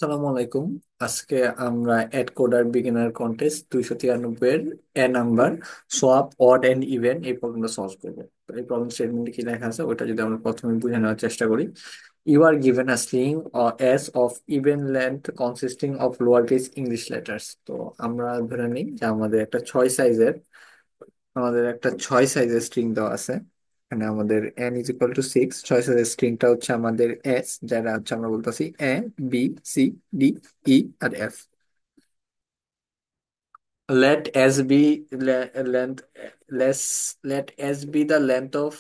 সালামু আলাইকুম। আজকে আমরা এড কোডার বিগিনার কন্টেস্ট 293 এর number swap odd and even এই প্রবলেমটা সলভ করবো। তো এই প্রবলেম স্টেটমেন্টে কি লেখা আছে ওটা যদি আমরা প্রথমে বুঝে নেওয়ার চেষ্টা করি। You are given a string S of even length consisting of lower case English letters. তো আমরা ধরে নিই যে আমাদের একটা ছয় সাইজের স্ট্রিং দেওয়া আছে। এখানে আমাদের n ইজ ইকুয়াল টু 6, ছয় সাইজের স্ট্রিংটা হচ্ছে আমাদের s, যেটা হচ্ছে আমরা বলতেছি A, B, C, D, E আর F. let s be length let s be the length of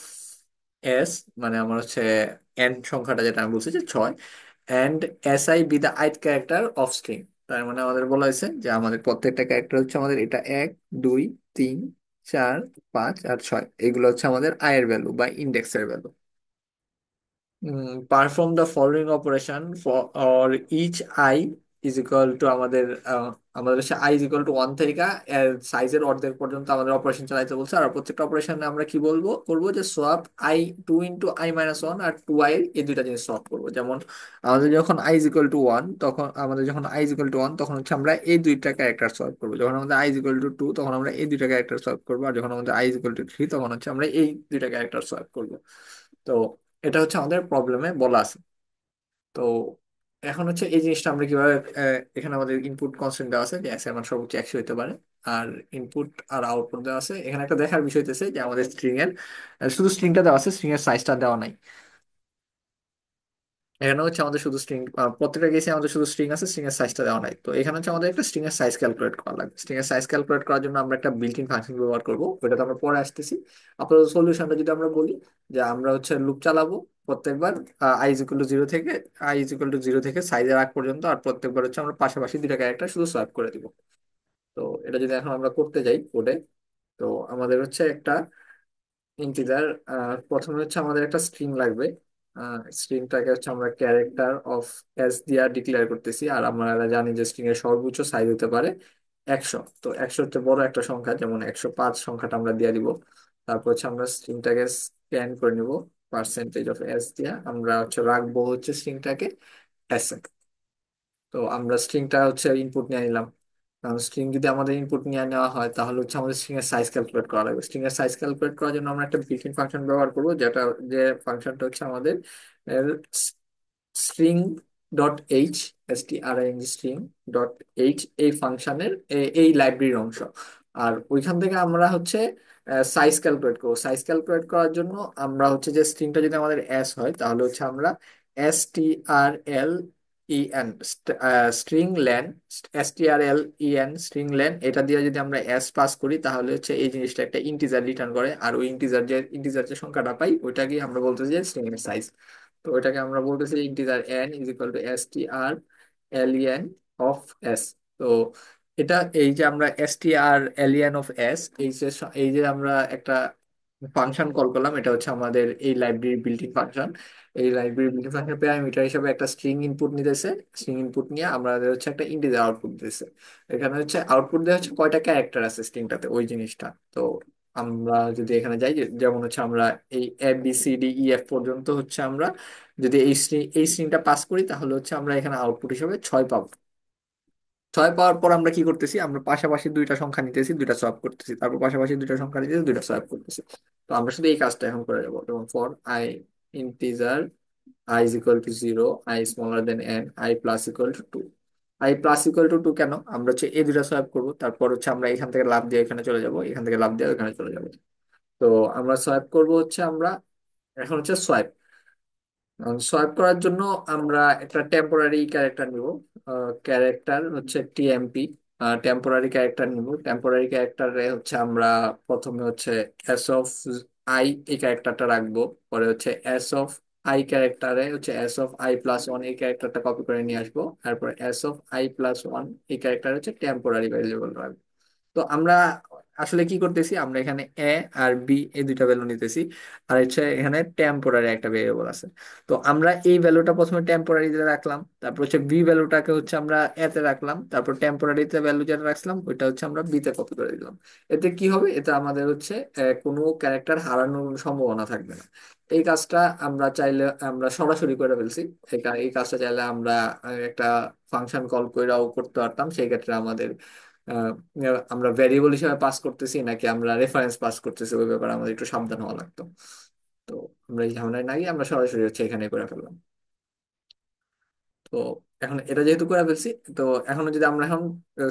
s, মানে আমার হচ্ছে n সংখ্যাটা যেটা আমি বলছি যে 6, and si be the ith character of string। তার মানে আমাদের বলা হয়েছে যে আমাদের প্রত্যেকটা ক্যারেক্টার হচ্ছে আমাদের এটা 1, 2, 3, 4, 5 আর 6, এগুলো হচ্ছে আমাদের i এর ভ্যালু বা ইন্ডেক্সের value. Perform the following operation for or each I is equal to আমাদের হচ্ছে আই ইজ ইকুয়াল টু 1 থেকে এর সাইজের অর্ধেক পর্যন্ত আমাদের অপারেশন চালাইতে বলছে। আর প্রত্যেকটা অপারেশনে আমরা কি করবো যে swap I 2 × i - 1 R 2i এই দুইটা জিনিস সলভ করবো। যেমন আমাদের যখন আই ইজ ইকুয়াল টু 1, তখন আমাদের যখন আই ইজ ইকুয়াল টু 1 তখন হচ্ছে আমরা এই দুইটা ক্যারেক্টার সলভ করবো। যখন আমাদের আই ইজ ইকুয়াল টু 2 তখন আমরা এই দুইটা ক্যারেক্টার সলভ করবো। আর যখন আমাদের আই ইজ ইকুয়াল টু 3 তখন হচ্ছে আমরা এই দুইটা ক্যারেক্টার সলভ করবো। তো এটা হচ্ছে আমাদের প্রবলেমে বলা আছে। তো এখন হচ্ছে এই জিনিসটা আমরা কিভাবে এখানে আমাদের ইনপুট কনস্ট্যান্ট দেওয়া আছে যে এস এর মান সর্বোচ্চ 100 হতে পারে। আর ইনপুট আর আউটপুট দেওয়া আছে। এখানে একটা দেখার বিষয় হচ্ছে যে আমাদের স্ট্রিং এর শুধু স্ট্রিংটা দেওয়া আছে, স্ট্রিং এর সাইজটা দেওয়া নাই। এখানে হচ্ছে আমাদের শুধু স্ট্রিং, প্রত্যেকটা কেসে আমাদের শুধু স্ট্রিং আছে, স্ট্রিং এর সাইজটা দেওয়া নাই। তো এখানে হচ্ছে আমাদের একটা স্ট্রিং এর সাইজ ক্যালকুলেট করা লাগবে। স্ট্রিং এর সাইজ ক্যালকুলেট করার জন্য আমরা একটা বিল্ট ইন ফাংশন ব্যবহার করবো, ওটা তো আমরা পরে আসতেছি। আপাতত সলিউশনটা যদি আমরা বলি যে আমরা হচ্ছে লুপ চালাবো প্রত্যেকবার i = 0 থেকে সাইজের আগ পর্যন্ত, আর প্রত্যেকবার হচ্ছে আমরা পাশাপাশি দুইটা ক্যারেক্টার শুধু সোয়াপ করে দিব। তো এটা যদি এখন আমরা করতে যাই কোডে, তো আমাদের হচ্ছে একটা ইন্টিজার, প্রথমে হচ্ছে আমাদের একটা স্ট্রিং লাগবে। স্ট্রিংটাকে হচ্ছে আমরা ক্যারেক্টার অফ এস দিয়া ডিক্লেয়ার করতেছি। আর আমরা জানি যে স্ট্রিং এর সর্বোচ্চ সাইজ হতে পারে 100। তো 100 হচ্ছে বড় একটা সংখ্যা, যেমন 105 সংখ্যাটা আমরা দিয়ে দিব। তারপর হচ্ছে আমরা স্ট্রিংটাকে স্ক্যান করে নিব, পার্সেন্টেজ অফ এস দিয়া আমরা হচ্ছে রাখবো হচ্ছে স্ট্রিংটাকে এস। তো আমরা স্ট্রিংটা হচ্ছে ইনপুট নিয়ে নিলাম। কারণ স্ট্রিং যদি আমাদের ইনপুট নিয়ে নেওয়া হয় তাহলে হচ্ছে আমাদের স্ট্রিং এর সাইজ ক্যালকুলেট করা লাগবে। স্ট্রিং এর সাইজ ক্যালকুলেট করার জন্য আমরা একটা বিল্ট ইন ফাংশন ব্যবহার করবো, যেটা যে ফাংশনটা হচ্ছে আমাদের string dot H, string dot H এই ফাংশনের এই লাইব্রেরির অংশ। আর ওইখান থেকে আমরা হচ্ছে সাইজ ক্যালকুলেট করবো। সাইজ ক্যালকুলেট করার জন্য আমরা হচ্ছে যে স্ট্রিংটা যদি আমাদের এস হয় তাহলে হচ্ছে আমরা strlen string lane string lane এটা দিয়ে যদি আমরা এস পাস করি তাহলে হচ্ছে এই জিনিসটা একটা ইন্টিজার রিটার্ন করে। আর ওই ইন্টিজার যে সংখ্যাটা পাই ওইটাকে আমরা বলতেছি যে স্ট্রিং এর সাইজ। তো ওইটাকে আমরা বলতেছি integer n = str len of s। তো এটা এই যে আমরা strlen অফ s, এই যে আমরা একটা ফাংশন কল করলাম, এটা হচ্ছে আমাদের এই লাইব্রেরি বিল্ডিং ফাংশন। এই লাইব্রেরি বিল্ডিং ফাংশন প্যারামিটার হিসেবে একটা স্ট্রিং ইনপুট নিতেছে। স্ট্রিং ইনপুট নিয়ে আমাদের হচ্ছে একটা ইন্টিজার আউটপুট দিতেছে। এখানে হচ্ছে আউটপুট দেওয়া হচ্ছে কয়টা ক্যারেক্টার আছে স্ট্রিংটাতে ওই জিনিসটা। তো আমরা যদি এখানে যাই যেমন হচ্ছে আমরা এই ABCDEF পর্যন্ত হচ্ছে আমরা যদি এই স্ট্রিংটা পাস করি তাহলে হচ্ছে আমরা এখানে আউটপুট হিসেবে 6 পাবো। 6 পাওয়ার পর আমরা কি করতেছি, আমরা পাশাপাশি দুইটা সংখ্যা নিতেছি, দুইটা সলভ করতেছি, তারপর পাশাপাশি দুইটা সংখ্যা নিতেছি, দুইটা সলভ করতেছি। তো আমরা শুধু এই কাজটা এখন করে যাবো। যেমন for I integer i = 0, i smaller than n, i+=2। i+=2 কেন, আমরা হচ্ছে এই দুইটা সলভ করবো, তারপর হচ্ছে আমরা এখান থেকে লাভ দিয়ে এখানে চলে যাব, এখান থেকে লাভ দিয়ে এখানে চলে যাবো। তো আমরা সোয়াইপ করব হচ্ছে আমরা এখন হচ্ছে সোয়াইপ সোয়াইপ করার জন্য আমরা একটা টেম্পোরারি ক্যারেক্টার নিব। ক্যারেক্টার হচ্ছে টিএমপি, টেম্পোরারি ক্যারেক্টার নিব। টেম্পোরারি ক্যারেক্টারে হচ্ছে আমরা প্রথমে হচ্ছে এস অফ আই এই ক্যারেক্টারটা রাখবো। পরে হচ্ছে এস অফ আই ক্যারেক্টারে হচ্ছে s(i+1) এই ক্যারেক্টারটা কপি করে নিয়ে আসবো। তারপর s(i+1) এই ক্যারেক্টার হচ্ছে টেম্পোরারি ভ্যারিয়েবল রাখবো। তো আমরা আসলে কি করতেছি আমরা এখানে এ আর বি এই দুইটা ভ্যালু নিতেছি, আর হচ্ছে এখানে টেম্পোরারি একটা ভেরিয়েবল আছে। তো আমরা এই ভ্যালুটা প্রথমে টেম্পোরারিতে রাখলাম, তারপর হচ্ছে বি ভ্যালুটাকে হচ্ছে আমরা এ তে রাখলাম, তারপর টেম্পোরারিতে ভ্যালু যেটা রাখলাম ওইটা হচ্ছে আমরা বি তে কপি করে দিলাম। এতে কি হবে, এতে আমাদের হচ্ছে কোনো ক্যারেক্টার হারানোর সম্ভাবনা থাকবে না। এই কাজটা আমরা চাইলে আমরা সরাসরি করে ফেলছি। এই কাজটা চাইলে আমরা একটা ফাংশন কল কইরাও করতে পারতাম। সেই ক্ষেত্রে আমাদের আহ, আমরা ভ্যারিয়েবল হিসেবে পাস করতেছি নাকি আমরা রেফারেন্স পাস করতেছি ওই ব্যাপারে আমাদের একটু সাবধান হওয়া লাগতো। তো আমরা এই ঝামেলায় না গিয়ে আমরা সরাসরি হচ্ছে এখানে করে ফেললাম। তো এখন এটা যেহেতু করে ফেলছি, তো এখন যদি আমরা এখন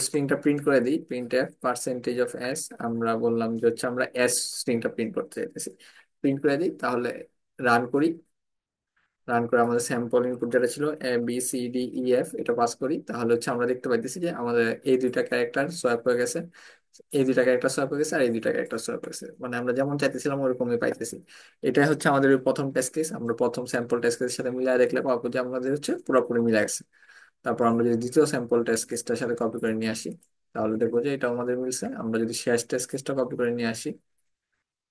স্ট্রিংটা প্রিন্ট করে দিই, print F percentage of S, আমরা বললাম যে হচ্ছে আমরা এস স্ট্রিংটা প্রিন্ট করতে চাইতেছি, প্রিন্ট করে দিই, তাহলে রান করি। রান করে আমাদের স্যাম্পল ইনপুট যেটা ছিল A B C D E F এটা পাস করি, তাহলে হচ্ছে আমরা দেখতে পাইতেছি যে আমাদের এই দুইটা ক্যারেক্টার সোয়াপ হয়ে গেছে, এই দুইটা ক্যারেক্টার সোয়াপ হয়ে গেছে আর এই দুইটা ক্যারেক্টার সোয়াপ হয়ে গেছে, মানে আমরা যেমন চাইতেছিলাম ওরকমই পাইতেছি। এটাই হচ্ছে আমাদের ওই প্রথম টেস্ট কেস। আমরা প্রথম স্যাম্পল টেস্ট কেসের সাথে মিলিয়ে দেখলে পাবো যে আমাদের হচ্ছে পুরোপুরি মিলে গেছে। তারপর আমরা যদি দ্বিতীয় স্যাম্পল টেস্ট কেসটার সাথে কপি করে নিয়ে আসি, তাহলে দেখবো যে এটা আমাদের মিলছে। আমরা যদি শেষ টেস্ট কেসটা কপি করে নিয়ে আসি,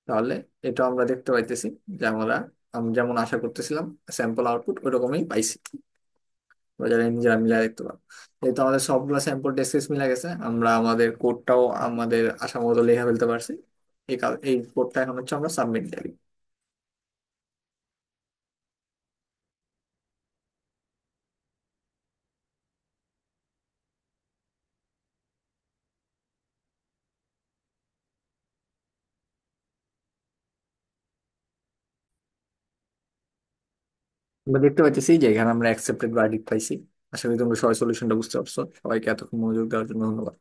তাহলে এটা আমরা দেখতে পাইতেছি যে আমরা যেমন আশা করতেছিলাম স্যাম্পল আউটপুট ওইরকমই পাইছি। বাজারে নিজেরা মিলাই দেখতে পাবো। যেহেতু আমাদের সবগুলো স্যাম্পল টেস্ট কেস মিলে গেছে, আমরা আমাদের কোডটাও আমাদের আশা মতো লেখা ফেলতে পারছি। এই কোডটা এখন হচ্ছে আমরা সাবমিট দিই। আমরা দেখতে পাচ্ছি যে এখানে আমরা অ্যাকসেপ্টেড ভার্ডিক্ট পাইছি। আশা করি তোমরা সবাই সলিউশনটা বুঝতে পারছো। সবাইকে এতক্ষণ মনোযোগ দেওয়ার জন্য ধন্যবাদ।